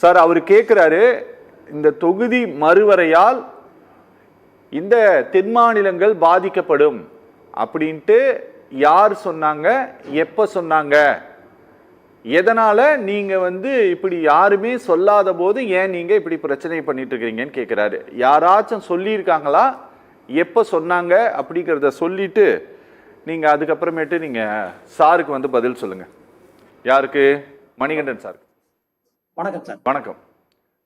Sir அவர் கேட்குறாரு, இந்த தொகுதி மறுவரையால் இந்த தென் மாநிலங்கள் பாதிக்கப்படும் அப்படின்ட்டு யார் சொன்னாங்க, எப்போ சொன்னாங்க, எதனால நீங்க இப்படி யாருமே சொல்லாத போது ஏன் நீங்க இப்படி பிரச்சனை பண்ணிட்டு இருக்கீங்கன்னு கேட்கிறாரு. யாராச்சும் சொல்லியிருக்காங்களா, எப்போ சொன்னாங்க அப்படிங்கிறத சொல்லிட்டு நீங்க அதுக்கப்புறமேட்டு நீங்க சாருக்கு பதில் சொல்லுங்க. யாருக்கு? மணிகண்டன் சார். வணக்கம் சார். வணக்கம்.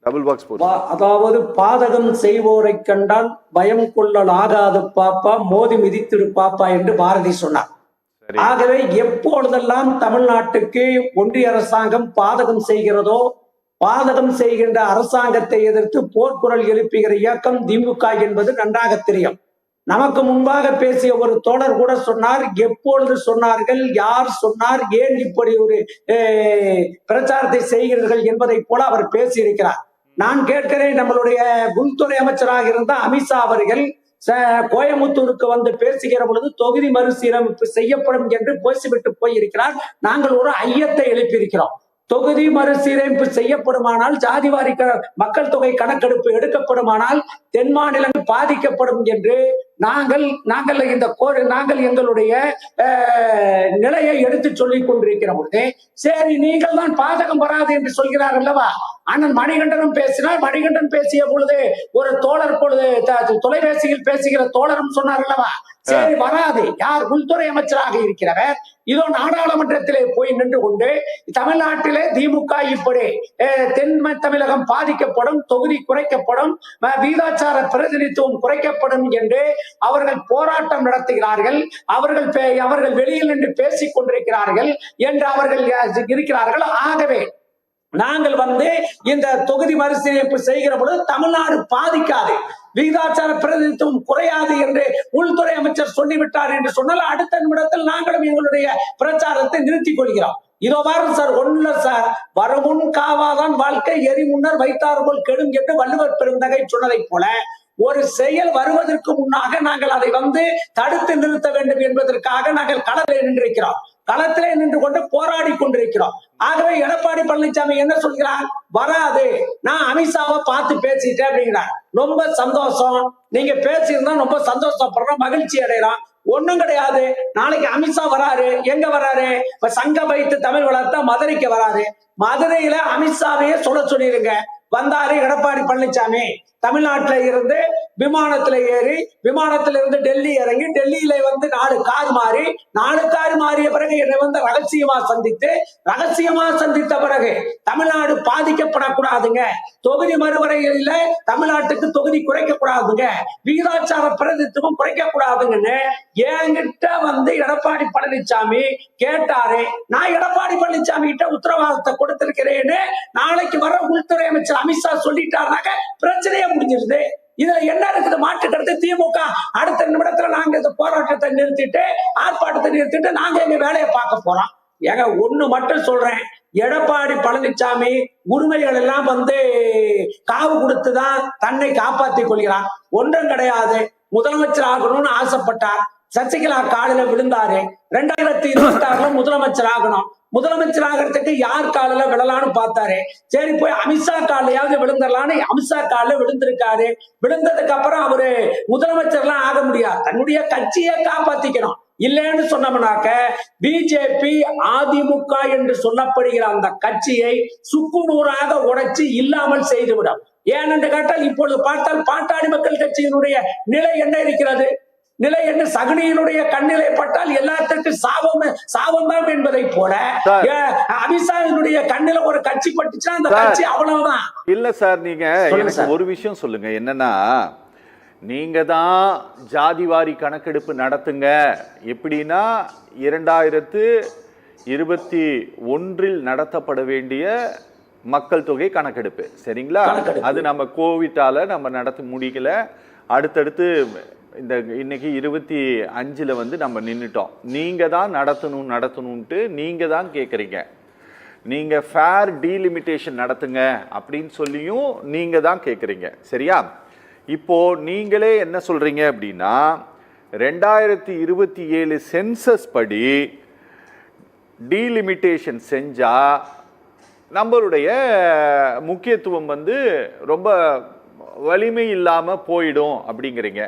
டபுள் பாக்ஸ் போடு. அதாவது பாதகம் செய்வோரை கண்டால் பயம் கொள்ளல் ஆகாது பாப்பா, மோதி மிதித்திடு பாப்பா என்று பாரதி சொன்னார். ஆகவே எப்பொழுதெல்லாம் தமிழ்நாட்டுக்கு ஒன்றிய அரசாங்கம் பாதகம் செய்கிறதோ, பாதகம் செய்கின்ற அரசாங்கத்தை எதிர்த்து போர்க்குரல் எழுப்புகிற இயக்கம் திமுக என்பது நன்றாக தெரியும். நமக்கு முன்பாக பேசிய ஒரு தோழர் கூட சொன்னார், எப்பொழுது சொன்னார்கள், யார் சொன்னார், ஏன் இப்படி ஒரு பிரச்சாரத்தை செய்கிறீர்கள் என்பதை போல அவர் பேசியிருக்கிறார். நான் கேட்கிறேன், நம்மளுடைய உள்துறை அமைச்சராக இருந்த அமித்ஷா அவர்கள் கோயமுத்தூருக்கு பேசுகிற பொழுது தொகுதி மறுசீரமைப்பு செய்யப்படும் என்று பேசிவிட்டு போயிருக்கிறார். நாங்கள் ஒரு ஐயத்தை எழுப்பியிருக்கிறோம். தொகுதி மறுசீரமைப்பு செய்யப்படுமானால், ஜாதிவாரி மக்கள் தொகை கணக்கெடுப்பு எடுக்கப்படுமானால் தென் மாநிலங்கள் பாதிக்கப்படும் என்று நாங்கள் எங்களுடைய நிலையை எடுத்து சொல்லிக் கொண்டிருக்கிற பொழுது, சரி நீங்கள் தான் பாதகம் வராது என்று சொல்கிறார் அல்லவா. அண்ணன் மணிகண்டனும் பேசினார். மணிகண்டன் பேசிய பொழுது ஒரு தோழர் தொலைபேசியில் பேசுகிற தோழரும் சொன்னார் அல்லவா, சரி வராது. யார்? உள்துறை அமைச்சராக இருக்கிறவர். இதோ நாடாளுமன்றத்திலே போய் நின்று கொண்டு தமிழ்நாட்டிலே திமுக இப்படி தென் தமிழகம் பாதிக்கப்படும், தொகுதி குறைக்கப்படும், வீதாச்சார பிரதிநிதித்துவம் குறைக்கப்படும் என்று அவர்கள் போராட்டம் நடத்துகிறார்கள், அவர்கள் வெளியில் நின்று பேசிக் கொண்டிருக்கிறார்கள் என்று அவர்கள் இருக்கிறார்கள். ஆகவே நாங்கள் இந்த தொகுதி மறுசீரமைப்பு செய்கிற பொழுது தமிழ்நாடு பாதிக்காது, விகிதாச்சார பிரதிநிதித்துவம் குறையாது என்று உள்துறை அமைச்சர் சொல்லிவிட்டார் என்று சொன்னால் அடுத்த நிமிடத்தில் நாங்களும் எங்களுடைய பிரச்சாரத்தை நிறுத்திக் கொள்கிறோம். இதோ பாருங்க சார், ஒண்ணுல சார், வரமுன் காவாதான் வாழ்க்கை, எரி முன்னர் வைத்தார் போல் கெடும் என்று வள்ளுவர் பெருந்தகை சொன்னதை போல ஒரு செயல் வருவதற்கு முன்னாக நாங்கள் அதை தடுத்து நிறுத்த வேண்டும் என்பதற்காக நாங்கள் களத்திலே நின்றிருக்கிறோம். களத்திலே நின்று கொண்டு போராடி கொண்டிருக்கிறோம். ஆகவே எடப்பாடி பழனிசாமி என்ன சொல்கிறார்? வராது, நான் அமித்ஷாவை பார்த்து பேசிட்டேன் அப்படிங்கிறார். ரொம்ப சந்தோஷம், நீங்க பேசியிருந்தா ரொம்ப சந்தோஷப்படுறோம், மகிழ்ச்சி அடைகிறோம். ஒண்ணும் கிடையாது. நாளைக்கு அமித்ஷா வராரு. எங்க வராரு? சங்க வைத்து தமிழ் வளர்த்தா மதுரைக்கு வராரு. மதுரையில அமித்ஷாவையே சொல்லிருங்க. வந்தாரு எடப்பாடி பழனிசாமி, தமிழ்நாட்டில இருந்து விமானத்துல ஏறி, விமானத்துல இருந்து டெல்லி இறங்கி, டெல்லியில 4 கார் மாறிய பிறகு என்னை ரகசியமா சந்தித்த பிறகு தமிழ்நாடு பாதிக்கப்படக்கூடாதுங்க, தொகுதி மறுவரையில தமிழ்நாட்டுக்கு தொகுதி குறைக்க கூடாதுங்க, விகிதாச்சார பிரதித்துவம் குறைக்க கூடாதுங்கன்னு என்கிட்ட எடப்பாடி பழனிசாமி கேட்டாரு. நான் எடப்பாடி பழனிசாமி கிட்ட உத்தரவாதத்தை கொடுத்திருக்கிறேன்னு நாளைக்கு வர உள்துறை அமைச்சர் அமித்ஷா சொல்லிட்டாருனாக்க பிரச்சனையே முடிஞ்சிருது. இதுல என்ன இருக்குது? மாற்று கருத்து திமுக அடுத்த நிமிடத்துல நாங்க இந்த போராட்டத்தை நிறுத்திட்டு, ஆர்ப்பாட்டத்தை நிறுத்திட்டு நாங்க எங்க வேலையை பார்க்க போறோம். ஏங்க ஒண்ணு மட்டும் சொல்றேன், எடப்பாடி பழனிசாமி உரிமைகள் எல்லாம் காவு கொடுத்துதான் தன்னை காப்பாற்றிக் கொள்கிறார். ஒன்றும் கிடையாது. முதலமைச்சர் ஆகணும்னு ஆசைப்பட்டார், சசிகலா காலில விழுந்தாரு. 2026 முதலமைச்சர் ஆகணும். முதலமைச்சர் ஆகிறதுக்கு யார் காலில விழலான்னு பார்த்தாரு. சரி போய் அமித்ஷா காலையாவது விழுந்துடலான்னு அமித்ஷா காலில விழுந்திருக்காரு. விழுந்ததுக்கு அப்புறம் அவரு முதலமைச்சர் எல்லாம் ஆக முடியாது, தன்னுடைய கட்சியை காப்பாத்திக்கணும். இல்லைன்னு சொன்னோம்னாக்க பிஜேபி அதிமுக என்று சொல்லப்படுகிற அந்த கட்சியை சுக்குநூறாக உடைச்சு இல்லாமல் செய்துவிடும். ஏனென்று கேட்டால் இப்பொழுது பார்த்தால் பாட்டாளி மக்கள் கட்சியினுடைய நிலை என்ன இருக்கிறது? நிலை என்ன? சகுனியினுடைய கண்ணிலை பட்டால் எல்லாத்திற்கும் சாபம் தான் என்பதை போல அமித்ஷாவினுடைய கண்ணில ஒரு கட்சி பட்டுச்சுன்னா அந்த கட்சி அவ்வளவுதான். இல்ல சார், நீங்க எனக்கு ஒரு விஷயம் சொல்லுங்க. என்னன்னா, நீங்க தான் ஜாதிவாரி கணக்கெடுப்பு நடத்துங்க. எப்படின்னா 2021 நடத்தப்பட வேண்டிய மக்கள் தொகை கணக்கெடுப்பு, சரிங்களா? அது நம்ம கோவிட்டால நம்ம நடத்த முடியல. அடுத்தடுத்து இன்னைக்கு 25 நம்ம நின்றுட்டோம். நீங்க தான் நடத்தணும்ட்டு நீங்க தான் கேட்குறீங்க. நீங்க ஃபேர் டீலிமிட்டேஷன் நடத்துங்க அப்படின்னு சொல்லியும் நீங்க தான் கேட்குறீங்க, சரியா? இப்போ நீங்களே என்ன சொல்றீங்க அப்படின்னா, 2027 சென்சஸ் படி டீலிமிட்டேஷன் செஞ்சா நம்மளுடைய முக்கியத்துவம் வந்து ரொம்ப வலிமை இல்லாம போயிடும் அப்படிங்கிறீங்க.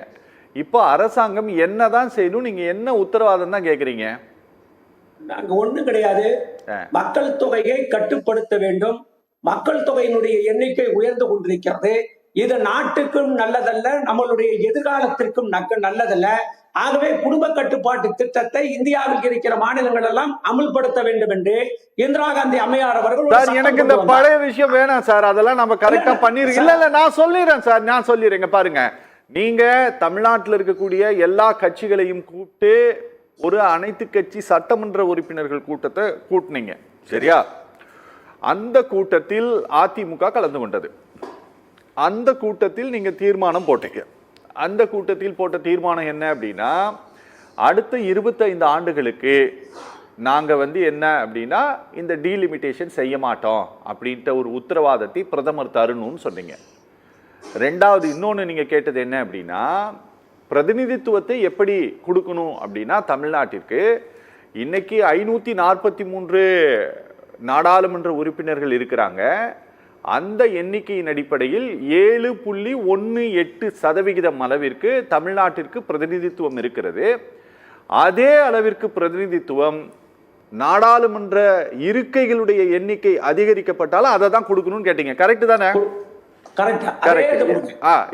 இப்போ அரசாங்கம் என்னதான் செய்யணும், நீங்க என்ன உத்தரவாதம் தான் கேக்குறீங்க? நாங்க ஒண்ணும் கிடையாது. மக்கள் தொகையை கட்டுப்படுத்த வேண்டும். மக்கள் தொகையினுடைய எண்ணிக்கை உயர்ந்து கொண்டிருக்கிறது. இது நாட்டுக்கும் நல்லதல்ல, நம்மளுடைய எதிர்காலத்திற்கும் நல்லதல்ல. ஆகவே குடும்ப கட்டுப்பாட்டு திட்டத்தை இந்தியாவில் இருக்கிற மாநிலங்கள் எல்லாம் அமல்படுத்த வேண்டும் என்று இந்திரா காந்தி அம்மையார் அவர்கள் சார், எனக்கு இந்த பழைய விஷயம் வேணாம் சார். அதெல்லாம் நம்ம கரெக்டா பண்ணிருக்கோம். இல்ல நான் சொல்லிடுறேன் சார், நான் சொல்லிடுறேங்க. பாருங்க, நீங்க தமிழ்நாட்டில் இருக்கக்கூடிய எல்லா கட்சிகளையும் கூப்பிட்டு ஒரு அனைத்து கட்சி சட்டமன்ற உறுப்பினர்கள் கூட்டத்தை கூட்டினீங்க, சரியா? அந்த கூட்டத்தில் அதிமுக கலந்து கொண்டது. அந்த கூட்டத்தில் நீங்க தீர்மானம் போட்டீங்க. அந்த கூட்டத்தில் போட்ட தீர்மானம் என்ன அப்படின்னா, அடுத்த 25 ஆண்டுகளுக்கு நாங்க வந்து என்ன அப்படின்னா இந்த டீலிமிட்டேஷன் செய்ய மாட்டோம் அப்படின்ற ஒரு உத்தரவாதத்தை பிரதமர் தரணும்னு சொன்னீங்க. ரெண்டாவது இன்னொன்று நீங்க கேட்டது என்ன அப்படின்னா, பிரதிநிதித்துவத்தை எப்படி கொடுக்கணும் அப்படின்னா, தமிழ்நாட்டிற்கு இன்னைக்கு 543 நாடாளுமன்ற உறுப்பினர்கள் இருக்கிறாங்க. அந்த எண்ணிக்கையின் அடிப்படையில் 7.18% அளவிற்கு தமிழ்நாட்டிற்கு பிரதிநிதித்துவம் இருக்கிறது. அதே அளவிற்கு பிரதிநிதித்துவம் நாடாளுமன்ற இருக்கைகளுடைய எண்ணிக்கை அதிகரிக்கப்பட்டாலும் அதை தான் கொடுக்கணும்னு கேட்டீங்க. கரெக்ட் தானே?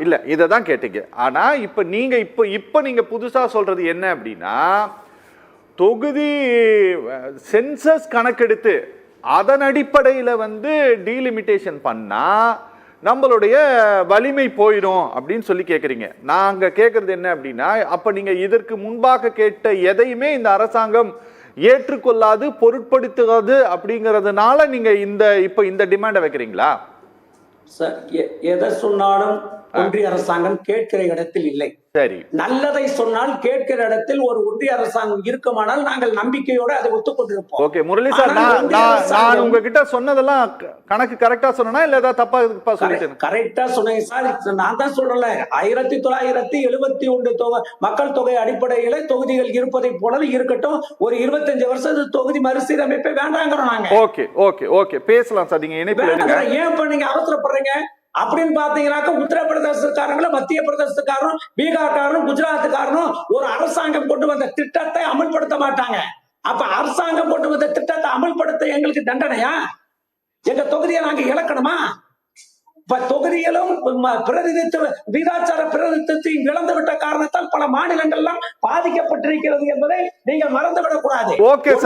இல்ல, இதை தான் கேட்டீங்க. ஆனா இப்ப நீங்க இப்ப நீங்க புதுசா சொல்றது என்ன அப்படின்னா, தொகுதி சென்சஸ் கணக்கெடுத்து அதன் அடிப்படையில் வந்து டீலிமிட்டேஷன் பண்ணா நம்மளுடைய வலிமை போயிடும் அப்படின்னு சொல்லி கேட்குறீங்க. நாங்க கேட்கறது என்ன அப்படின்னா, அப்ப நீங்க இதற்கு முன்பாக கேட்ட எதையுமே இந்த அரசாங்கம் ஏற்றுக்கொள்ளாது, பொருட்படுத்தாது அப்படிங்கிறதுனால நீங்க இப்ப இந்த டிமாண்டை வைக்கிறீங்களா? சார், எதை சொன்னாலும் ஒன்றிய அரசாங்கம் கேட்கிற இடத்தில் இல்லை. சரி, நல்லதை சொன்னால் கேட்கிற இடத்தில் ஒரு ஒன்றிய அரசாங்கம் இருக்குமானால் நாங்கள் நம்பிக்கையோடு அதை ஒத்துக்கொண்டிருப்போம். ஓகே முரளி சார், நான் உங்ககிட்ட சொன்னதெல்லாம் கணக்கு கரெக்டா சொன்னா இல்ல ஏதாவது தப்பா சொல்லிட்டேன்? கரெக்டா சொன்னீங்க சார். நான் தான் சொல்றேன், 1971 மக்கள் தொகை அடிப்படையில தொகுதிகள் இருப்பதை போலவே இருக்கட்டும். ஒரு 25 வருஷத்து தொகுதி மறுசீரமைப்பை வேண்டாங்கிறோம் நாங்க. ஓகே ஓகே ஓகே பேசலாம் சார், நீங்க இணைப்புல இருங்க. ஏன் இப்ப நீங்க அவசரப்படுறீங்க அப்படின்னு பாத்தீங்கன்னாக்க, உத்தரப்பிரதேசக்காரங்களும் மத்திய பிரதேசக்காரனும் பீகார்காரனும் குஜராத்துக்காரனும் ஒரு அரசாங்கம் கொண்டு வந்த திட்டத்தை அமல்படுத்த மாட்டாங்க. அப்ப அரசாங்கம் கொண்டு வந்த திட்டத்தை அமல்படுத்த எங்களுக்கு தண்டனையா? எங்க தொகுதியை நாங்க இழக்கணுமா? இப்ப தொகுதியிலும் பிரதிநிதித்துவ விகிதாச்சார பிரதிநிதித்துவத்தையும் இழந்துவிட்ட காரணத்தால் பல மாநிலங்கள்லாம் பாதிக்கப்பட்டிருக்கிறது என்பதை நீங்கள் மறந்துவிடக் கூடாது. Okay sir.